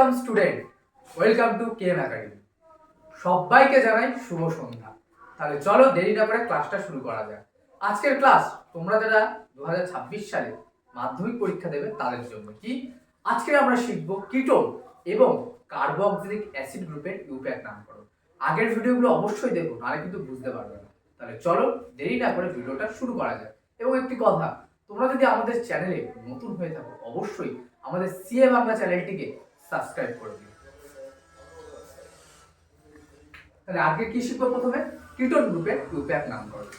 Welcome student, welcome to KM academy. সবাইকে জানাই শুভ সন্ধ্যা। তাহলে চলো দেরি না করে ক্লাসটা শুরু করা যাক। আজকের ক্লাস তোমরা যারা 2026 সালে মাধ্যমিক পরীক্ষা দেবে তাদের জন্য। কি আজকে আমরা শিখব কিটোন এবং কার্বক্সিলিক অ্যাসিড গ্রুপের ইউপ্যাক নামকরণ। আগের ভিডিওগুলো অবশ্যই দেখো, নাহলে কিন্তু বুঝতে পারবে না। তাহলে চলো দেরি না করে ভিডিওটা শুরু করা যাক। এবং একটি কথা, তোমরা যদি আমাদের চ্যানেলে নতুন হয়ে থাকো অবশ্যই আমাদের সিএ বাংলা চ্যানেলটিকে সাবস্ক্রাইব করে দিও। তাহলে আজকে কি শিখবো? প্রথমে কিটোন গ্রুপের ইউপ্যাক নামকরণ।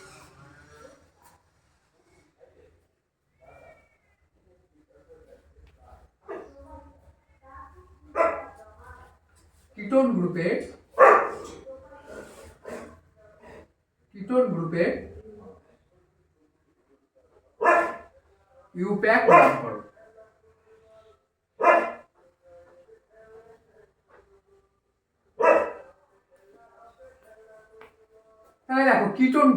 কিটোন গ্রুপের ইউপ্যাক নামকরণ। তাহলে দেখো কিটোন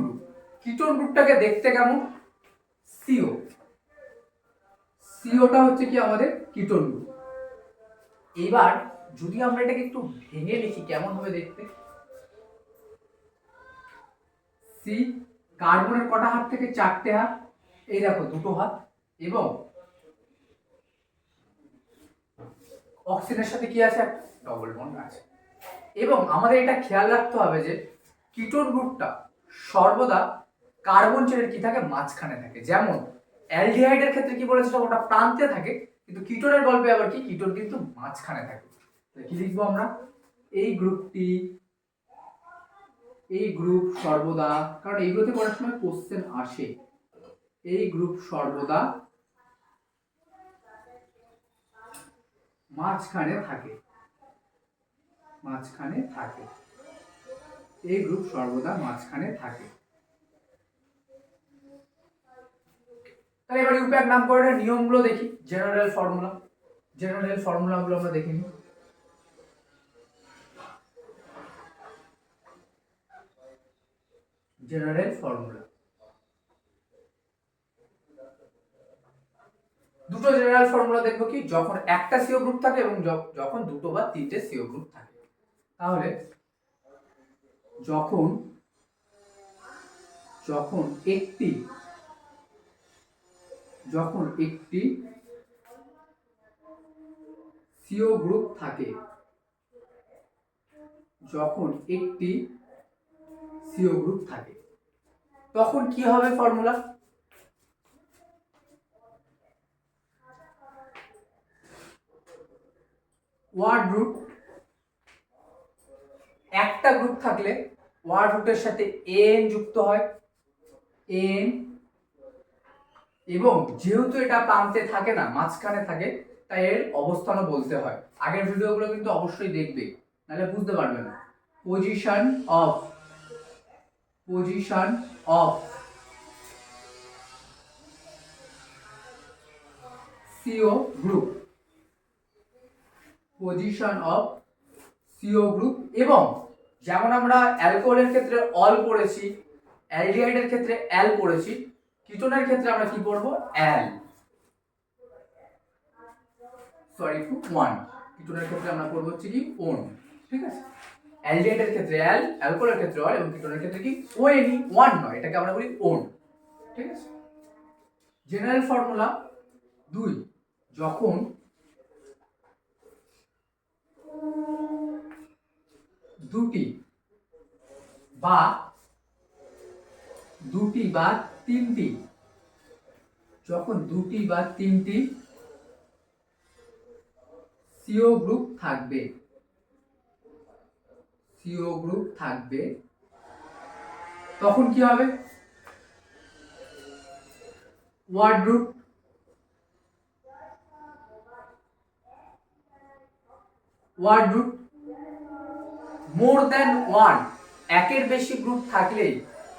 গ্রুপটাকে দেখতে কেমন? সিওটা হচ্ছে কি আমাদের কিটোন গ্রুপ। এবার যদি আমরা এটাকে একটু ভেঙে লিখি কেমন হবে দেখতে? সি, কার্বনের কটা হাত থেকে? 4টে হাত। এই দেখো 2টো হাত, এবং অক্সিজেনের সাথে কি আছে? ডবল বন্ড আছে। এবং আমাদের এটা খেয়াল রাখতে হবে যে কিটোন গ্রুপটা সর্বদা কার্বন চেনের কি থাকে? মাঝখানে থাকে। যেমন অ্যালডিহাইডের ক্ষেত্রে কি বলেছিলাম, ওটা প্রান্তে থাকে, কিন্তু কিটোনের গল্পে আবার কি, কিটোন কিন্তু মাঝখানে থাকে। কি লিখবো আমরা? এই গ্রুপ সর্বদা, কারণ এইগুলোতে করার সময় কোশ্চেন আসে, এই গ্রুপ সর্বদা মাঝখানে থাকে। এই গ্রুপ সর্বদা মাঝখানে থাকে। তাহলে এবার ইউপ্যাক নামকরণের নিয়মগুলো দেখি। জেনারেল ফর্মুলাগুলো আমরা দেখে নিই। জেনারেল ফর্মুলা, দুটো জেনারেল ফর্মুলা দেখবো। কি যখন একটা সিও গ্রুপ থাকে এবং যখন 2টো বা 3টে সিও গ্রুপ থাকে। তাহলে যখন একটি সিও গ্রুপ থাকে, তখন কি হবে ফর্মুলা? Word root. একটা গ্রুপ থাকলে ওয়ার্ড রুটের সাথে এন যুক্ত হয়, এন, এবং যেহেতু এটা প্রান্তে থাকে না, মাঝখানে থাকে, তাই এর অবস্থানও বলতে হয়। আগের ভিডিওগুলো কিন্তু অবশ্যই দেখবে, নাহলে বুঝতে পারবে না। পজিশন অফ সিও গ্রুপ, এবং যেমন আমরা অ্যালকোহলের ক্ষেত্রে অল পড়েছি, অ্যালডিহাইডের ক্ষেত্রে অ্যাল পড়েছি, কিটোনের ক্ষেত্রে আমরা কি পড়বো? কিটোনের ক্ষেত্রে আমরা পড়বো হচ্ছে কি ওন। ঠিক আছে, অ্যালডিহাইডের ক্ষেত্রে অ্যাল, অ্যালকোহলের ক্ষেত্রে অল, এবং কিটোনের ক্ষেত্রে কি ওএনই, ওয়ান নয়, এটাকে আমরা বলি ওন। ঠিক আছে। জেনারেল ফর্মুলা 2, যখন দুটি বা তিনটি সিও গ্রুপ থাকবে, তখন কি হবে? Word root more than one, একের বেশি গ্রুপ থাকলেই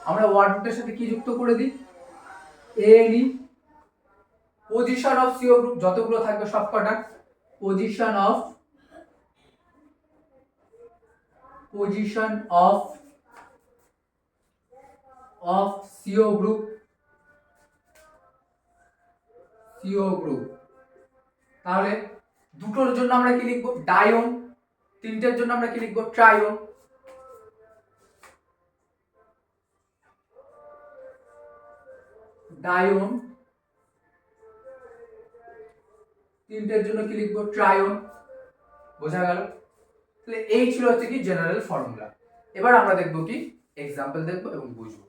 আমরা ওয়ার্ড রুটের সাথে কি যুক্ত করে দিই? Any. Position of CO group যতগুলো থাকবে সবকটা, পজিশন অফ সিও গ্রুপ, তাহলে দুটোর জন্য আমরা কি লিখবো? ডায়ন। তিনটের জন্য আমরা কি লিখবো? ট্রায়ন। ডায়ন। তিনটের জন্য কি লিখবো? ট্রায়ন। বোঝা গেল? তাহলে এই ছিল হচ্ছে কি জেনারেল ফর্মুলা। এবার আমরা দেখবো কি এক্সাম্পল দেখবো এবং বুঝবো।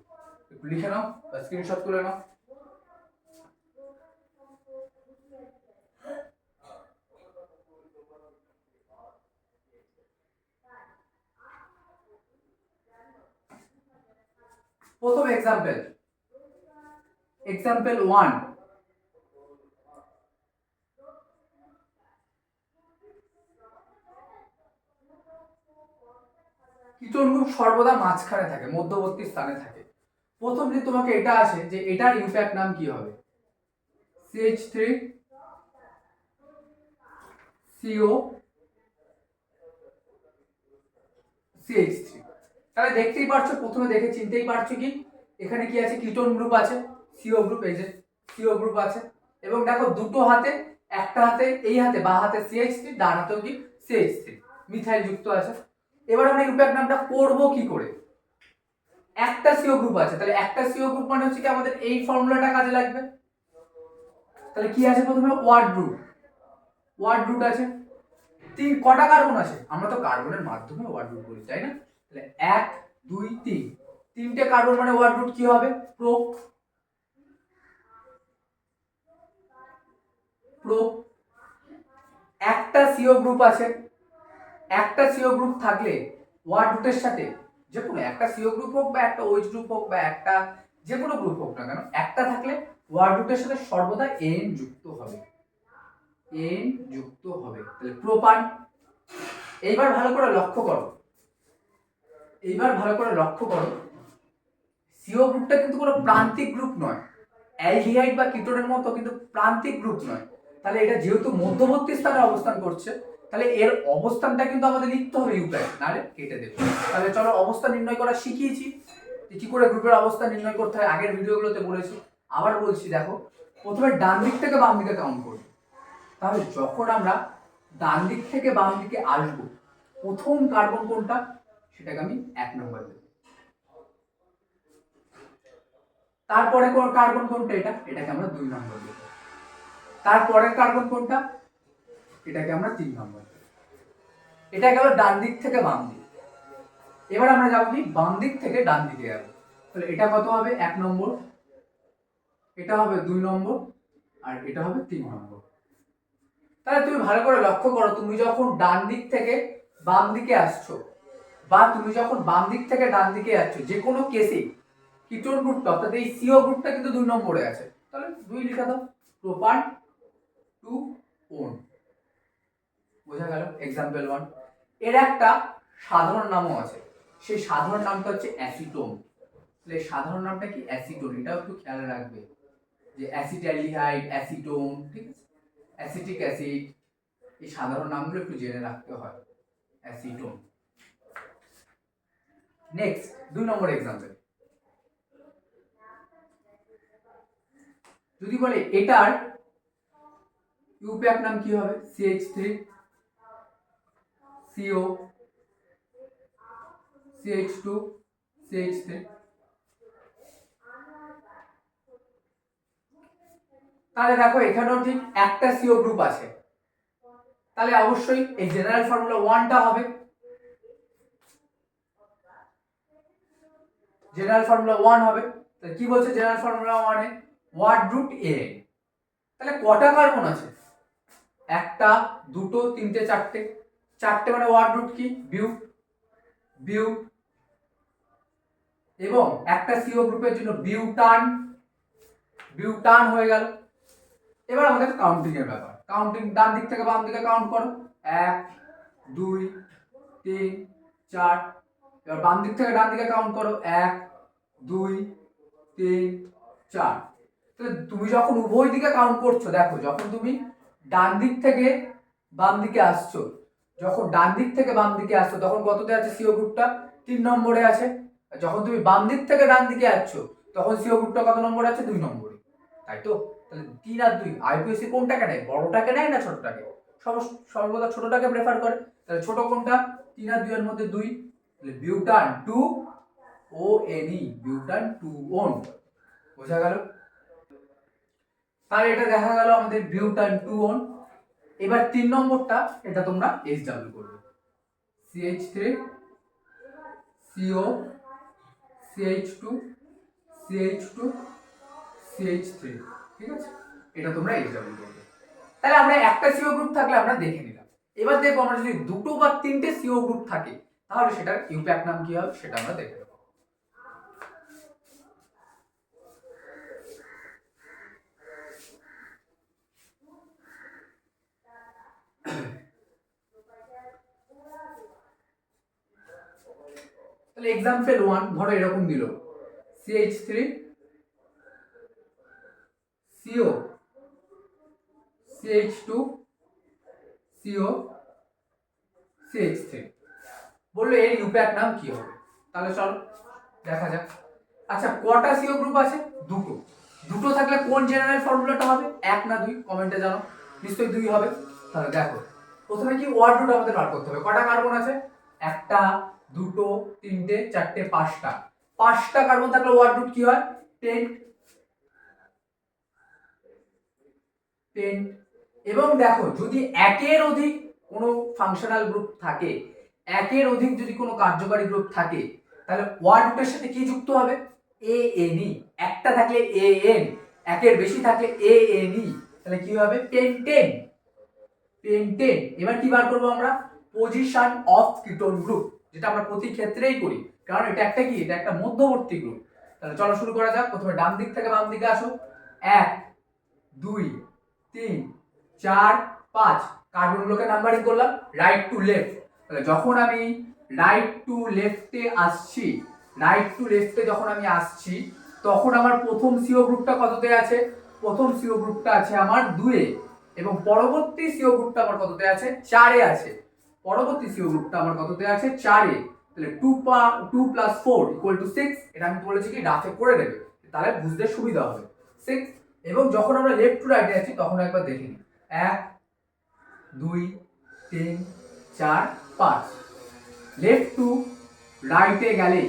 একটু লিখে নাও বা স্ক্রিনশট করে নাও। প্রথম এক্সাম্পল, এক্সাম্পল 1। কিটোন গ্রুপ সর্বদা মাঝখানে থাকে, মধ্যবর্তী স্থানে থাকে। প্রথম যে তোমাকে এটা আসে যে এটার ইউপ্যাক নাম কি হবে? CH3 CO CH3। তাহলে দেখতেই পারছো, প্রথমে দেখে চিনতেই পারছো কি এখানে কি আছে? কিটোন গ্রুপ আছে, CO গ্রুপ, এই যে CO গ্রুপ আছে। এবং দেখো দুটো হাতে, একটা হাতে এই হাতে বা হাতে CH3, ডান হাতেও কি CH3 মিথাইল যুক্ত আছে। এবার আমরা ইউপ্যাক নামটা করব কি করে? একটা CO গ্রুপ আছে, তাহলে একটা CO গ্রুপ মানে হচ্ছে কি আমাদের এই ফর্মুলাটা কাজে লাগবে। তাহলে কি আছে? প্রথমে ওয়ার্ড রুট, ওয়ার্ড রুট আছে। কটা কার্বন আছে? আমরা তো কার্বনের মাধ্যমে ওয়ার্ড রুট বলি, তাই না? তাহলে 1 2 3, তিনটে কার্বন মানে ওয়ার্ড রুট কি হবে? প্রো। প্রো। একটা CO গ্রুপ আছে, একটা CO গ্রুপ থাকলে ওয়ার্ড রুটের সাথে যে কোনো একটা CO গ্রুপ হোক বা একটা OH গ্রুপ হোক বা একটা যে কোনো গ্রুপ হোক না কেন, একটা থাকলে ওয়ার্ড রুটের সাথে সর্বদা N যুক্ত হবে, N যুক্ত হবে। তাহলে প্রোপান। এইবার ভালো করে লক্ষ্য করো, এইবার ভালো করে লক্ষ্য করো, CO গ্রুপটা কিন্তু কোনো প্রান্তিক গ্রুপ নয়, অ্যালডিহাইড বা কিটোনের মতো কিন্তু প্রান্তিক গ্রুপ নয়। তাহলে এটা যেহেতু মধ্যবর্তী স্থানে অবস্থান করছে, তাহলে এর অবস্থানটা কিন্তু আমাদের লিখতে হবে ইউপ্যাক, নাহলে কেটে দেবে। তাহলে চলো অবস্থান নির্ণয় করা শিখিয়েছি, কি করে গ্রুপের অবস্থান নির্ণয় করতে হয় আগের ভিডিওগুলোতে বলেছি। আবার বলছি, দেখো প্রথমে ডান দিক থেকে বাম দিকে কাউন্ট করব। তাহলে যখন আমরা ডান দিক থেকে বাম দিকে আসবো, প্রথম কার্বন কোনটা সেটাকে আমি 1 নম্বর দেব। তারপরে কার্বন কোনটা? এটাকে আমরা 2 নম্বর দেব। তারপরের কার্বন কোনটা? এটাকে আমরা 3 নম্বর দেব। এটা গেল ডান দিক থেকে বাম দিক। এবার আমরা যাবো কি বাম দিক থেকে ডান দিকে যাবো। তাহলে এটা কত হবে? 1 নম্বর, এটা হবে 2 নম্বর, আর এটা হবে 3 নম্বর। তাহলে তুমি ভালো করে লক্ষ্য করো, তুমি যখন ডান দিক থেকে বাম দিকে আসছো বা তুমি যখন বাম দিক থেকে ডান দিকে যাচ্ছ, যে কোনো কেসে কিটোন গ্রুপটা অর্থাৎ এই CO গ্রুপটা কিন্তু 2 নম্বরে আছে। তাহলে 2 লিখে দাও, প্রোপান 2 ওন। বোঝা গেল? এক্সাম্পল 1। এর একটা সাধারণ নামও আছে, সেই সাধারণ নামটা হচ্ছে অ্যাসিটোন। তাহলে সাধারণ নামটা কি? অ্যাসিটোন। এটাও একটু খেয়াল রাখবে যে অ্যাসিটালডিহাইড, অ্যাসিটোন, ঠিক আছে, অ্যাসিটিক অ্যাসিড, এই সাধারণ নামগুলো একটু জেনে রাখতে হয়। অ্যাসিটোন। নেক্সট 2 নম্বর এক্সাম্পল, যদি বলে এটার ইউপ্যাক নাম কি হবে? CH3 CO CH2 CH3। তাহলে দেখো এখানেও ঠিক একটা CO গ্রুপ আছে, তাহলে অবশ্যই এই জেনারেল ফর্মুলা 1টা হবে। জেনারেল ফর্মুলা 1 হবে। তাহলে কি বলছে জেনারেল ফর্মুলা 1 এ? Word root A। তাহলে কটা কার্বন আছে? একটা, দুটো, তিনটে, চারটে। চারটে মানে ওয়ার্ড রুট কি? বিউট। বিউট। এবং একটা CO গ্রুপের জন্য বিউটান, বিউটান হয়ে গেল। এবার আমাদের কাউন্টিং এর ব্যাপার। কাউন্টিং ডান দিক থেকে বাম দিকে কাউন্ট করো, 1 2 3 4। এবার বাম দিক থেকে ডান দিকে কাউন্ট করো, 1 2 3 4। তাহলে তুমি যখন উভয় দিকে কাউন্ট করছো, দেখো যখন তুমি ডান দিক থেকে বাম দিকে আসছো, যখন ডান দিক থেকে বাম দিকে আসছো তখন কততে আছে CO গ্রুপটা? 3 নম্বরে আছে। যখন তুমি বাম দিক থেকে ডান দিকে আসছো তখন CO গ্রুপটা কত নম্বরে আছে? 2 নম্বরে, তাই তো? তাহলে 3 আর 2 আইপিএসসি কোনটাকে নেয়? বড়টাকে নেয় না ছোটটাকে? সর্বদা ছোটটাকে প্রেফার করে। তাহলে ছোট কোনটা? 3 আর 2 এর মধ্যে 2, তাহলে বিউটান 2 ONE, বিউটান 2 ওন। বোঝা গেল? তাহলে এটা দেখা গেল আমাদের বিউটান 2 ওন। এবার 3 নম্বরটা, এটা তোমরা SW করবে, CH3 CO CH2 CH2 CH3, ঠিক আছে? এটা তোমরা SW করবে। তাহলে আমরা একটা CO গ্রুপ থাকলে আমরা দেখে নিলাম। এবার দেখো আমরা যদি দুটো বা তিনটে CO গ্রুপ থাকে তাহলে সেটার ইউপ্যাক নাম কি হবে সেটা আমরা দেখে নেব। তাহলে एग्जांपल 1 ধরো এরকম দিল, CH3 CO CH2 CO CH3, বললো এর ইউপ্যাক নাম কি হবে। তাহলে চলো দেখা যাক। আচ্ছা কটা সিও গ্রুপ আছে? দুটো। দুটো থাকলে কোন জেনারেল ফর্মুলাটা হবে? 1 না 2 কমেন্টে জানাও। নিশ্চয়ই 2 হবে। তাহলে দেখো প্রথমে কি ওয়ার্ড রুট আমাদের বার করতে হবে। কটা কার্বন আছে? একটা, দুটো, তিনটে, চারটে, পাঁচটা। পাঁচটা কার্বন থাকলে ওয়ার্ড রুট কি হয়? 10। এবং দেখো যদি একের অধিক কোনো ফাংশনাল গ্রুপ থাকে, একের অধিক যদি কোনো কার্যকারী গ্রুপ থাকে, তাহলে ওয়ার্ড রুটের সাথে কি যুক্ত হবে? ANE। একটা থাকলে AN, একের বেশি থাকলে ANE, তাহলে কি হবে? পেন্টেন। পেন্টেন। এবার কি বার করবো আমরা? পজিশন অফ কিটোন গ্রুপ, যেটা আমরা প্রতি ক্ষেত্রেই করি, কারণ এটা একটা কি? এটা একটা মধ্যবর্তী গ্রুপ। তাহলে চলো শুরু করা যাক। প্রথমে ডান দিক থেকে বাম দিকে আসো। 1 2 3 4 5 কার্বনগুলোকে নাম্বারিং করলাম রাইট টু লেফট। তাহলে যখন আমি রাইট টু লেফটে আসছি, রাইট টু লেফটে যখন আমি আসছি, তখন আমার প্রথম সিও গ্রুপটা কততে আছে? প্রথম সিও গ্রুপটা আছে আমার 2 এ, এবং পরবর্তী সিও গ্রুপটা আমার কততে আছে? 4 এ আছে। পরবর্তী সিও গ্রুপটা আমার কততে আছে? 4 এ। তাহলে 2 + 4 = 6। এটা আমি বলেছি কি রাফে করে দেবে, তাহলে বুঝতে সুবিধা হবে। 6। এবং যখন আমরা লেফট টু রাইটে আছি তখন একবার দেখে নিই। 1 2 3 4 5। লেফট টু রাইটে গেলে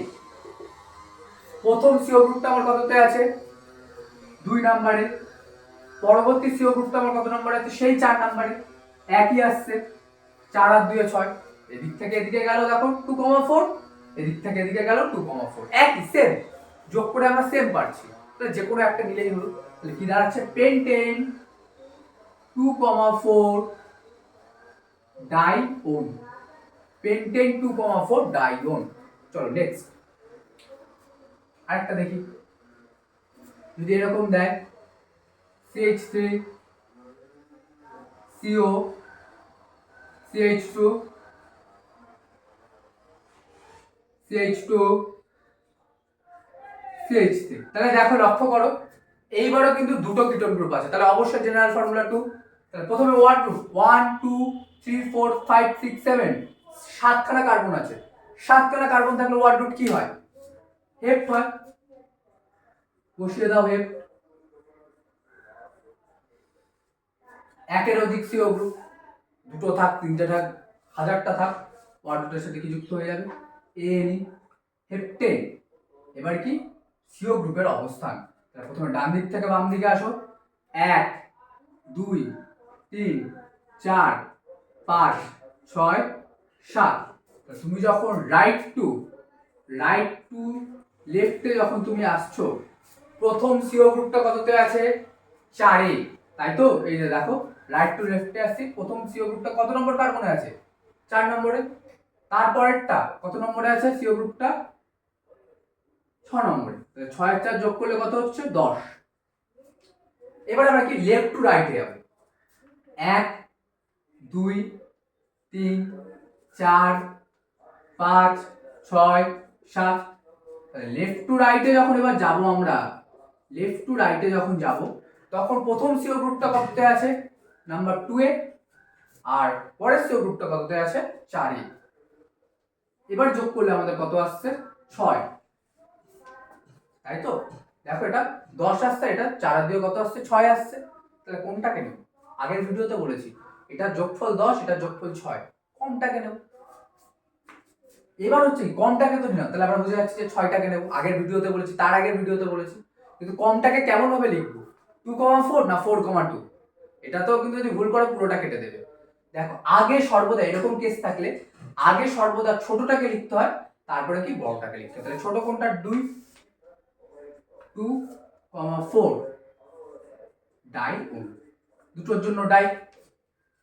প্রথম সিও গ্রুপটা আমার কততে আছে? 2 নম্বরে। পরবর্তী সিও গ্রুপটা আমার কত নম্বরে আছে? সেই 4 নম্বরে। একই আসছে, 4 আর 2 এ 6। এদিক থেকে এদিকে গেল দেখো 2,4, এদিক থেকে এদিকে গেল 2,4, একই সেম। যোগ করে আমরা সেম পাচ্ছি, তাহলে যে কোনো একটা নিলেই হলো। তাহলে কি দাঁড়াচ্ছে? Pentane 2,4 Dion. Pentane 2,4 Dion. চলো নেক্সট আরেকটা দেখি। যদি এরকম দেয় CH3 CO CH2 CH2 CH3, তাহলে দেখো লক্ষ্য করো এইবারও কিন্তু দুটো কিটোন গ্রুপ আছে, তাহলে অবশ্যই জেনারেল ফর্মুলা 2। তাহলে প্রথমে ওয়ার্ড রুট 1 2 3 4 5 6 7, 7খানা কার্বন আছে। 7খানা কার্বন থাকলে ওয়ার্ড রুট কি হয়? হেপ্ট হয়। বসিয়ে দাও হেপ্ট। একের অধিক সিও গ্রুপ, দুটো থাক, তিনটে থাক, হাজারটা থাক, ওয়ার্ড রুটের সাথে কি যুক্ত হয়ে যাবে? ANE, heptane. এবার কি? সিও গ্রুপের অবস্থান। তাহলে প্রথমে ডান দিক থেকে বাম দিকে আসো। 1 2 3 4 5 6 7। তুমি যখন রাইট টু লেফটে যখন তুমি আসছো, প্রথম সিও গ্রুপটা কততে আছে? 4 এ, তাই তো? এই যে দেখো রাইট টু লেফটে আসছি, প্রথম সিও গ্রুপটা কত নম্বর কার্বনে আছে? 4 নম্বরে। তারপরেরটা কত নম্বরে আছে সিও গ্রুপটা? 6 নম্বরে। 6 আর 4 যোগ করলে কত হচ্ছে? 10। এবার আমরা কি লেফট টু রাইটে যাব। 1 2 3 4 5 6 7। লেফট টু রাইটে যখন এবার যাব আমরা, লেফট টু রাইটে যখন যাব, তখন প্রথম সিও গ্রুপটা কততে আছে? নাম্বার 2 এ, আর পরের সিও গ্রুপটা কততে আছে? 4 এ। এবার যোগ করলে আমাদের কত আসছে? 6। তাই তো? দেখো এটা 10 আসছে, এটা 4 দিয়ে কত আসছে? 6 আসছে। তাহলে কোনটাকে নেব? আগের ভিডিওতে বলেছি এটা যোগফল 10, এটা যোগফল 6, কমটাকে নেব। এবার হচ্ছে কমটাকে তো নিলাম, তাহলে আমরা বুঝে যাচ্ছি যে 6টাকে নেব। আগের ভিডিওতে বলেছি, তার আগের ভিডিওতে বলেছি, কিন্তু কমটাকে কেমন ভাবে লিখবো, 2,4 না 4,2? এটা তো কিন্তু যদি ভুল করো পুরোটা কেটে দেবে। দেখো আগে সর্বদা এরকম কেস থাকলে আগে সর্বদা ছোটটাকে লিখতে হয়, তারপরে কি বড়টাকে লিখতে হয়। তাহলে ছোট কোনটা, 2,4 ডাই ও, দুটোর জন্য ডাই,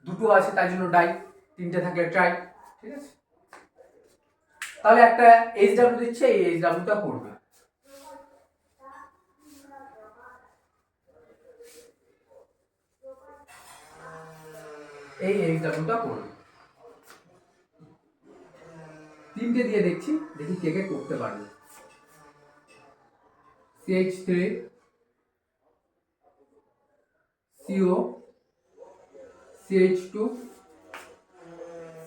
দুটো আছে তাই জন্য ডাই, তিনটে থাকলে ট্রাই। ঠিক আছে, তাহলে একটা এইচডব্লিউ দিচ্ছে, এই এইচডব্লিউটা করবে। এই এইচডব্লিউটা করবে, তিনটে দিয়ে দেখছি, দেখি কে কে করতে পারবে। CH3 CO CH2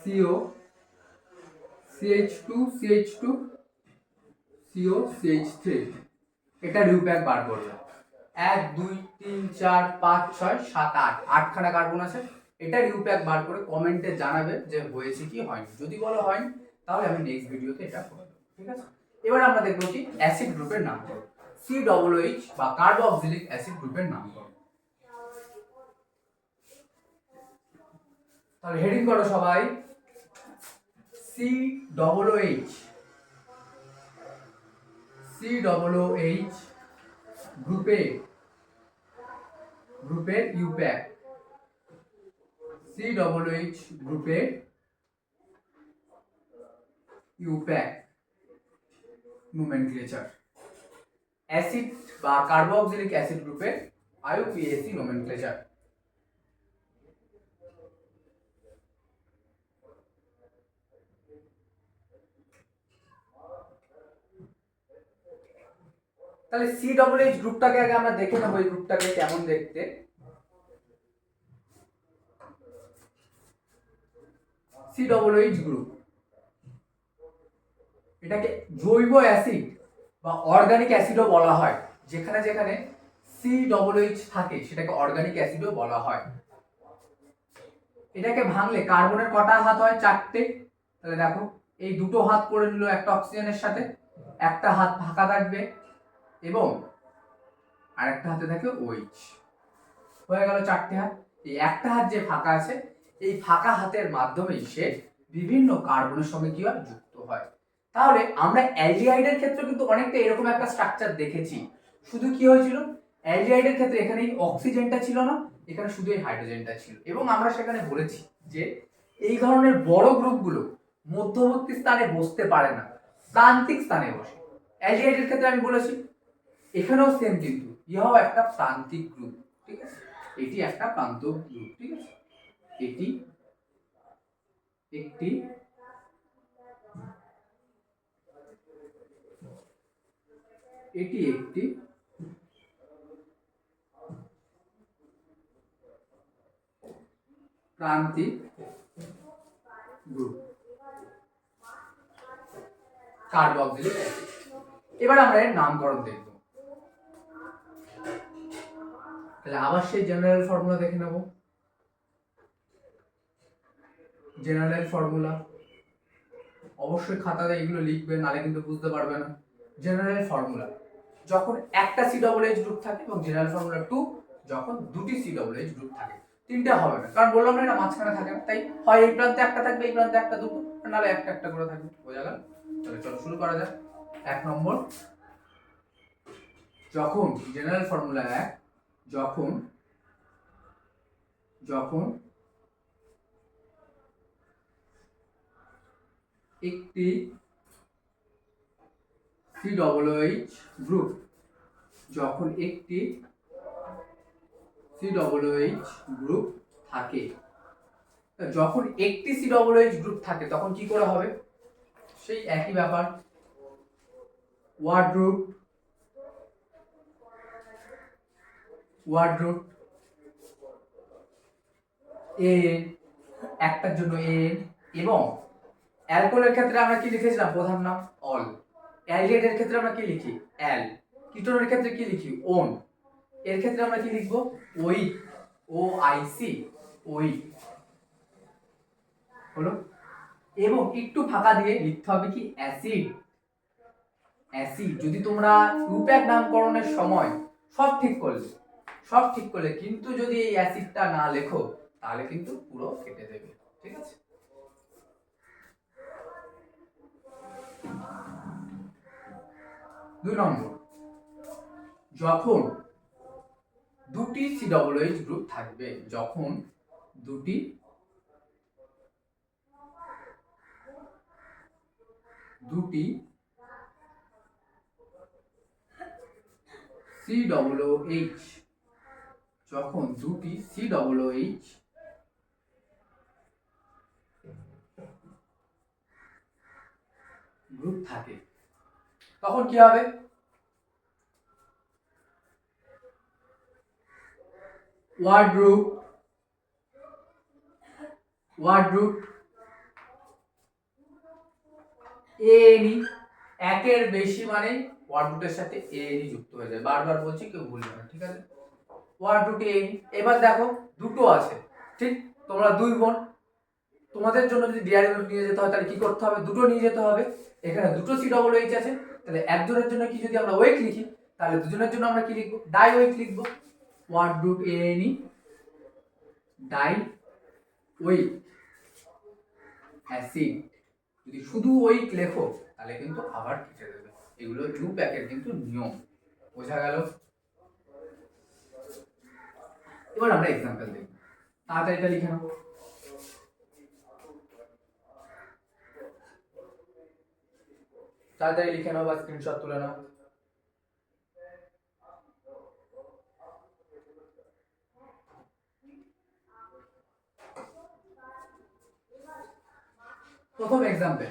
CO CH2 CH2 CO CH3, এটা রিউপ্যাক বার করবে। 1 2 3 4 5 6 7 8, 8খানা কার্বন আছে। এটা রিউপ্যাক বার করে কমেন্টে জানাবে যে হয়েছে কি হয়নি। যদি বলো হয়নি, তাহলে আমি নেক্সট ভিডিওতে এটা করে দেবো। ঠিক আছে, এবার আমরা দেখবো কি অ্যাসিড গ্রুপের নাম করো। COOH বা কার্বক্সিলিক অ্যাসিড গ্রুপের নাম করো। তাহলে হেডিং করো সবাই, COOH গ্রুপের ইউপ্যাক, COOH গ্রুপের ইউপ্যাক নোমেনক্লেচার। অ্যাসিড বা কার্বক্সিলিক অ্যাসিড গ্রুপের IUPAC নোমেনক্লেচার। তাহলে COOH গ্রুপটাকে আগে আমরা দেখে নেবো, এই গ্রুপটাকে কেমন দেখতে। COOH গ্রুপ, এটাকে জৈব অ্যাসিড বা অর্গানিক অ্যাসিডও বলা হয়। যেখানে যেখানে COOH থাকে সেটাকে অর্গানিক অ্যাসিডও বলা হয়। এটাকে ভাঙলে কার্বনের কটা হাত হয়, 4টে। তাহলে দেখো এই দুটো হাত করে নিল একটা অক্সিজেনের সাথে, একটা হাত ফাঁকা থাকবে এবং আরেকটা হাতে থাকে OH, হয়ে গেল 4টে হাত। এই একটা হাত যে ফাঁকা আছে, এই ফাঁকা হাতের মাধ্যমেই সে বিভিন্ন কার্বনের সঙ্গে কি হয়, যুক্ত হয়। তাহলে আমরা অ্যালডিহাইডের ক্ষেত্রে কিন্তু অনেকটা এরকম একটা স্ট্রাকচার দেখেছি। শুধু কি হয়েছিল, অ্যালডিহাইডের ক্ষেত্রে এখানে অক্সিজেনটা ছিল না, এখানে শুধু এই হাইড্রোজেনটা ছিল। এবং আমরা সেখানে বলেছি যে এই ধরনের বড় গ্রুপগুলো মধ্যবর্তী স্থানে বসতে পারে না, প্রান্তিক স্থানে বসে। অ্যালডিহাইডের ক্ষেত্রে আমি বলেছি, এখানেও সেম, কিন্তু ইহাও একটা প্রান্তিক গ্রুপ। ঠিক আছে, এটি একটা প্রান্ত গ্রুপ। ঠিক আছে, এটি একটি প্রান্তিক গ্রুপ কার্বক্সিলিক অ্যাসিড। এবার আমরা এর নামকরণ দেখব। তাহলে আবার সেই জেনারেল ফর্মুলা দেখে নেব। জেনারেল ফর্মুলা অবশ্যই খাতাতে এগুলো লিখবে, নালে কিন্তু বুঝতে পারবে না। জেনারেল ফর্মুলা, যখন একটা COOH গ্রুপ থাকে, এবং জেনারেল ফর্মুলা 2 যখন দুটি COOH গ্রুপ থাকে। তিনটা হবে না, কারণ বললাম না এটা মাঝখানে থাকে না, তাই হয় এই প্রান্তে একটা থাকবে, এই প্রান্তে একটা, দুটো, নালে একটা একটা করে থাকবে। বোঝা গেল? তাহলে চলো শুরু করা যাক। 1 নম্বর, যখন জেনারেল ফর্মুলা 1, যখন একটি COOH গ্রুপ, যখন একটি COOH গ্রুপ থাকে, যখন একটি COOH গ্রুপ থাকে তখন কি করে হবে, সেই একই ব্যাপার, ওয়ার্ড রুট এন, একটার জন্য এন। এবং অ্যালকোহলের ক্ষেত্রে আমরা কি লিখেছিলাম, প্রধান নাম অল। অ্যালডিহাইডের ক্ষেত্রে আমরা কি লিখি, অ্যাল। কিটোনের ক্ষেত্রে কি লিখি, ওন। এর ক্ষেত্রে আমরা কি লিখবো, ওই, OIC, ওই। হলো। এবং একটু ফাঁকা দিয়ে লিখতে হবে কি অ্যাসিড। অ্যাসিড যদি তোমরা ইউপ্যাক নামকরণের সময় সব ঠিক করলে কিন্তু যদি এই অ্যাসিডটা না লেখো তাহলে কিন্তু পুরো কেটে দেবে, ঠিক আছে। দুই নম্বর, যখন দুটি COOH গ্রুপ থাকবে, যখন দুটি COOH, যখন দুটি COOH গ্রুপ থাকে তখন কি হবে? ওয়ার্ড গ্রুপ ANE, একের বেশি মানে ওয়ার্ড রুটের সাথে ANE যুক্ত হয়ে যায়। বারবার বলছি, কেউ ভুলবে না, ঠিক আছে। Word root ANE। এবার দেখো দুটো আছে, ঠিক, তোমরা দুই বোন, তোমাদের জন্য যদি ডিআরএ নিয়ে যেতে হয় তাহলে কি করতে হবে? দুটো নিয়ে যেতে হবে। এখানে দুটো COOH আছে, তাহলে একজনের জন্য কি যদি আমরা ওয়েট লিখি তাহলে দুজনের জন্য আমরা কি লিখবো? ডাই ওয়েট লিখবো। Word root ANE die wait acid. যদি শুধু ওয়েট লেখো তাহলে কিন্তু আবার কেটে দেবে। এগুলো ইউপ্যাকের কিন্তু নিয়ম, বোঝা গেল? এবার আমরা এক্সাম্পল দেখব। তাড়াতাড়ি এটা লিখে নাও। তাড়াতাড়ি লিখে নাও বা স্ক্রিনশট তুলে নাও। প্রথম এক্সাম্পল,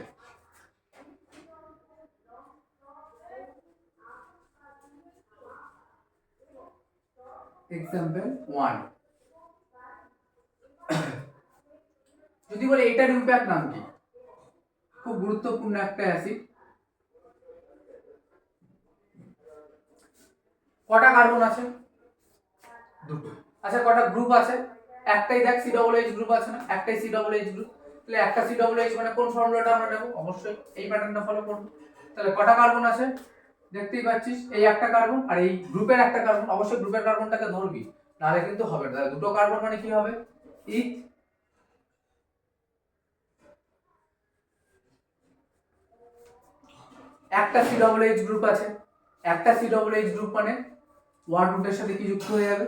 এক্সাম্পল 1। যদি বলে এটার ইউপ্যাক নাম কি? খুব গুরুত্বপূর্ণ একটা অ্যাসিড। কটা কার্বন আছে? দুটো। আচ্ছা, কটা গ্রুপ আছে? একটাই, দেখ COOH গ্রুপ আছে না, একটাই COOH গ্রুপ। তাহলে একটা COOH মানে কোন ফর্মুলাটা আমরা নেব? অবশ্যই এই প্যাটার্নটা ফলো করব। তাহলে কটা কার্বন আছে? দেখতেই পাচ্ছিস, এই একটা কার্বন আর এই গ্রুপের একটা কার্বন। অবশ্যই গ্রুপের কার্বনটাকে ধরবি, নাহলে কিন্তু হবে না। তাহলে দুটো কার্বন মানে কি হবে? ইথ। একটা COOH গ্রুপ আছে, একটা COOH গ্রুপ মানে ওয়ার্ড রুটের সাথে কি যুক্ত হয়ে যাবে?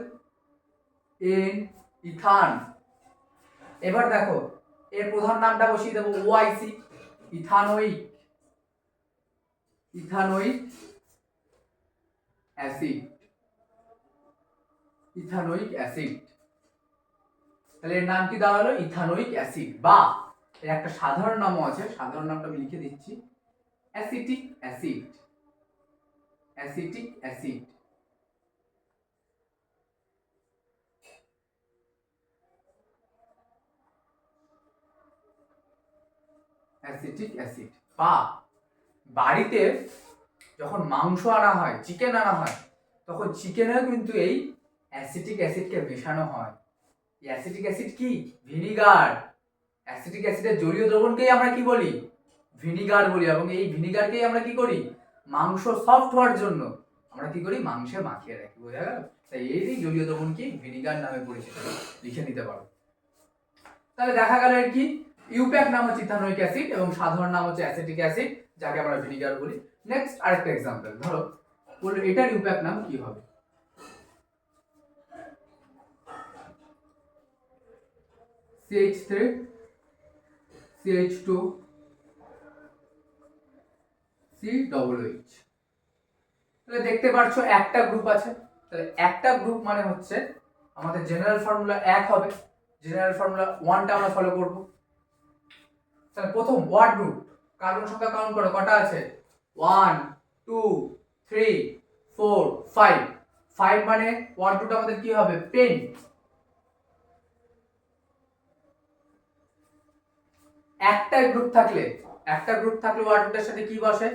N, Ethan. এবার দেখো এর প্রধান নামটা বসিয়ে দেবো OIC, ethanoic acid. Ethanoic acid. তাহলে এর নাম কি দাঁড়ালো? Ethanoic acid. বা এর একটা সাধারণ নামও আছে, সাধারণ নামটা আমি লিখে দিচ্ছি, acetic acid. Acetic acid. Acetic acid. বা বাড়িতে যখন মাংস আনা হয়, চিকেন আনা হয়, তখন চিকেনেও কিন্তু এই অ্যাসিটিক অ্যাসিডকে মেশানো হয়। এই অ্যাসিটিক অ্যাসিড কি? ভিনিগার। অ্যাসিটিক অ্যাসিডের জলীয় দ্রবণকেই আমরা কি বলি? ভিনিগার বলি। এবং এই ভিনিগারকেই আমরা কি করি? মাংস সফট হওয়ার জন্য আমরা কি করি? মাংসে মাখিয়ে রাখি, বোঝা গেল? তাই এই জলীয় দ্রবণকে ভিনিগার নামে পরিচিত, লিখে নিতে পারো। তাহলে দেখা গেল এর কি ইউপ্যাক নাম হচ্ছে ইথানোইক অ্যাসিড এবং সাধারণ নাম হচ্ছে অ্যাসিটিক অ্যাসিড, যাকে আমরা ভিনিগার বলি। নেক্সট আরেকটা এক্সাম্পল ধরো, বললো এটার ইউপ্যাক নাম কি হবে? CH3 CH2 COOH। তাহলে দেখতে পাচ্ছ একটা গ্রুপ আছে। তাহলে একটা গ্রুপ মানে হচ্ছে আমাদের জেনারেল ফর্মুলা 1 হবে, জেনারেল ফর্মুলা 1টা আমরা ফলো করব। তাহলে প্রথম ওয়ার্ড গ্রুপ, কার্বন সংখ্যা কাউন্ট করো, কটা আছে? 1 2 3 4 5। 5 মানে ওয়ার্ড গ্রুপ আমাদের কি হবে? পেন। একটা গ্রুপ থাকলে ওয়ার্ড গ্রুপের সাথে কি বসে?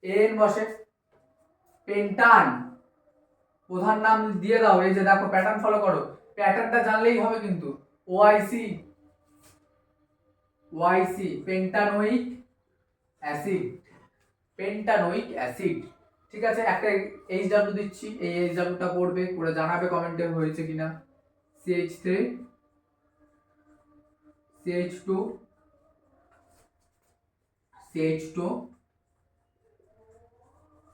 এন বসে। পেন্টান। প্রধান নাম দিয়ে দাও, এই যে দেখো প্যাটার্ন ফলো করো, প্যাটার্নটা জানলেই হবে কিন্তু। OIC ওয়াইসি পেন্টানোইক অ্যাসিড, পেন্টানোইক অ্যাসিড। ঠিক আছে, একটা এইচডব্লিউ দিচ্ছি, এই এইচডব্লিউটা করবে, করে জানাবে কমেন্টে হয়েছে কিনা। CH3 CH2 CH2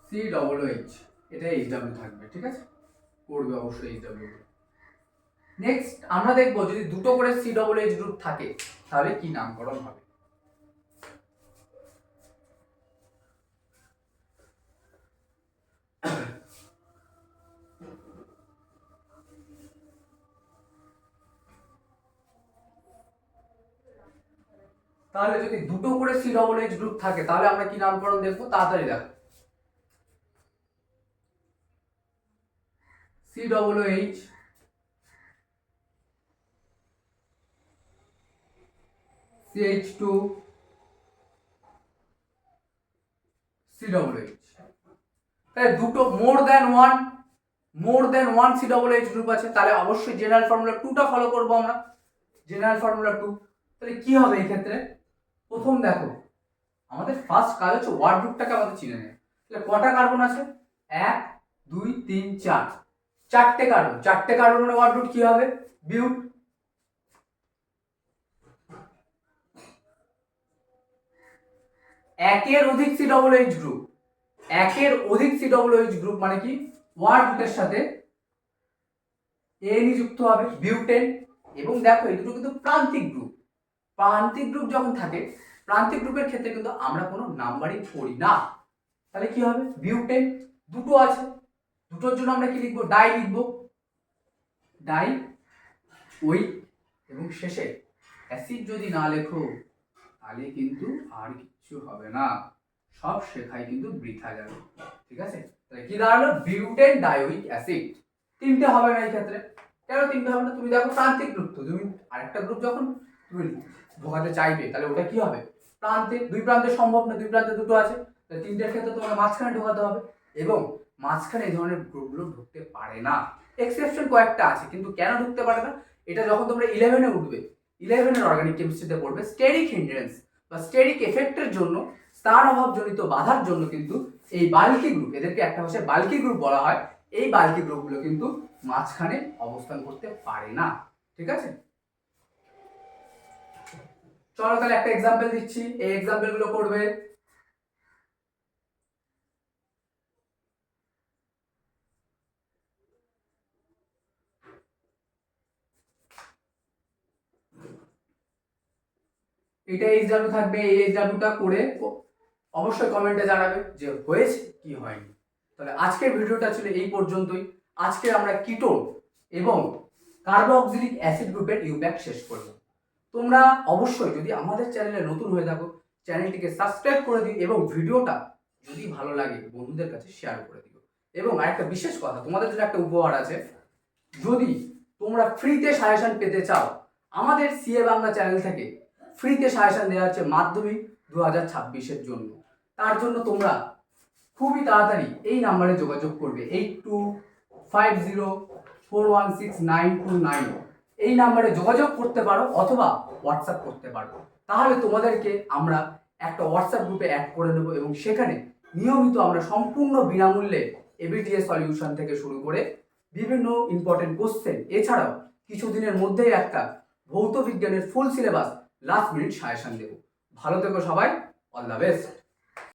COOH, এটা এইচডব্লিউ থাকবে। ঠিক আছে, করবে অবশ্যই এইচডব্লিউ। নেক্সট আমরা দেখবো যদি দুটো করে COOH গ্রুপ থাকে তাহলে কি নামকরণ হবে। তাহলে যদি দুটো করে COOH গ্রুপ থাকে তাহলে আমরা কি নামকরণ দেখবো, তাড়াতাড়ি দেখো। COOH CH2 COOH, তাহলে দুটো মোর দ্যান ওয়ান COOH গ্রুপ আছে, তাহলে অবশ্যই জেনারেল ফর্মুলা 2টা ফলো করবো আমরা। জেনারেল ফর্মুলা 2, তাহলে কি হবে এই ক্ষেত্রে, প্রথম দেখো আমাদের ফার্স্ট কাজ হচ্ছে ওয়ার্ড গ্রুপটাকে আমাদের চিনে নেয়। তাহলে কটা কার্বন আছে, 1 2 3 4, চারটে কার্বন, চারটে কার্বনের ওয়ার্ড গ্রুপ কি হবে, বিউট। একের অধিক COOH গ্রুপ, একের অধিক COOH গ্রুপ মানে কি, ওয়ার্ড গ্রুপের সাথে এন যুক্ত হবে, বিউটেন। এবং দেখো এই দুটো কিন্তু প্রান্তিক গ্রুপ, প্রান্তিক গ্রুপ যখন থাকে, প্রান্তিক গ্রুপের ক্ষেত্রে কিন্তু আমরা কোনো নাম্বারিং করি না। তাহলে কি হবে, বিউটেন দুটো আছে, দুটোর জন্য আমরা কি লিখবো, ডাই লিখবো, ডাই ওই। এবং শেষে অ্যাসিড যদি না লেখো তাহলে কিন্তু আর কিচ্ছু হবে না, সব শেখাই কিন্তু বৃথা যাবে। ঠিক আছে, তাহলে কি দাঁড়ালো, বিউটেন ডাইওইক অ্যাসিড। তিনটে হবে না এই ক্ষেত্রে, কেন তিনটে হবে না, তুমি দেখো প্রান্তিক গ্রুপ তো, তুমি আরেকটা গ্রুপ যখন তুমি ঢোকাতে চাইবে তাহলে ওটা কি হবে, প্রান্তে, দুই প্রান্তে সম্ভব না, দুই প্রান্তে দুটো আছে, তাহলে তিনটের ক্ষেত্রে তোমাকে মাঝখানে ঢোকাতে হবে। এবং মাঝখানে এই ধরনের গ্রুপগুলো ঢুকতে পারে না, এক্সেপশন কয়েকটা আছে, কিন্তু কেন ঢুকতে পারে না, এটা যখন তোমরা 11-এ উঠবে, 11-এর অর্গানিক কেমিস্ট্রিতে পড়বে, স্টেরিক হিন্ড্রেন্স বা স্টেরিক এফেক্টের জন্য, স্থান অভাবজনিত বাধার জন্য কিন্তু এই বাল্কি গ্রুপ, এদেরকে একটা ভাষায় বাল্কি গ্রুপ বলা হয়, এই বাল্কি গ্রুপগুলো কিন্তু মাঝখানে অবস্থান করতে পারে না। ঠিক আছে, চলো তাহলে একটা এক্সাম্পল দিচ্ছি, এই এক্সাম্পল গুলো করবে। এটা এইচডব্লিউ থাকবে, এই এইচডব্লিউটা করে অবশ্যই কমেন্টে জানাবে যে হয়েছে কি হয়নি। তাহলে আজকের ভিডিওটা ছিল এই পর্যন্তই। আজকে আমরা কিটোন এবং কার্বক্সিলিক অ্যাসিড গ্রুপের ইউপ্যাক শেষ করব। তোমরা অবশ্যই যদি আমাদের চ্যানেলে নতুন হয়ে থাকো চ্যানেলটিকে সাবস্ক্রাইব করে দিও এবং ভিডিওটা যদি ভালো লাগে বন্ধুদের কাছে শেয়ার করে দিও। এবং আরেকটা বিশেষ কথা, তোমাদের জন্য একটা উপহার আছে, যদি তোমরা ফ্রিতে সাজেশন পেতে চাও, আমাদের সিএ বাংলা চ্যানেল থেকে ফ্রিতে সাজেশন দেওয়া হচ্ছে মাধ্যমিক 2026-এর জন্য। তার জন্য তোমরা খুবই তাড়াতাড়ি এই নাম্বারে যোগাযোগ করবে, 8250416929, এই নাম্বারে যোগাযোগ করতে পারো অথবা হোয়াটসঅ্যাপ করতে পারো। তাহলে তোমাদেরকে আমরা একটা হোয়াটসঅ্যাপ গ্রুপে অ্যাড করে দেবো এবং সেখানে নিয়মিত আমরা সম্পূর্ণ বিনামূল্যে এবিটিএস সলিউশন থেকে শুরু করে বিভিন্ন ইম্পর্টেন্ট কোশ্চেন, এছাড়াও কিছুদিনের মধ্যেই একটা ভৌত বিজ্ঞানের full syllabus last minute suggestion দেবো। ভালো থেকো সবাই, অল দ্য বেস্ট।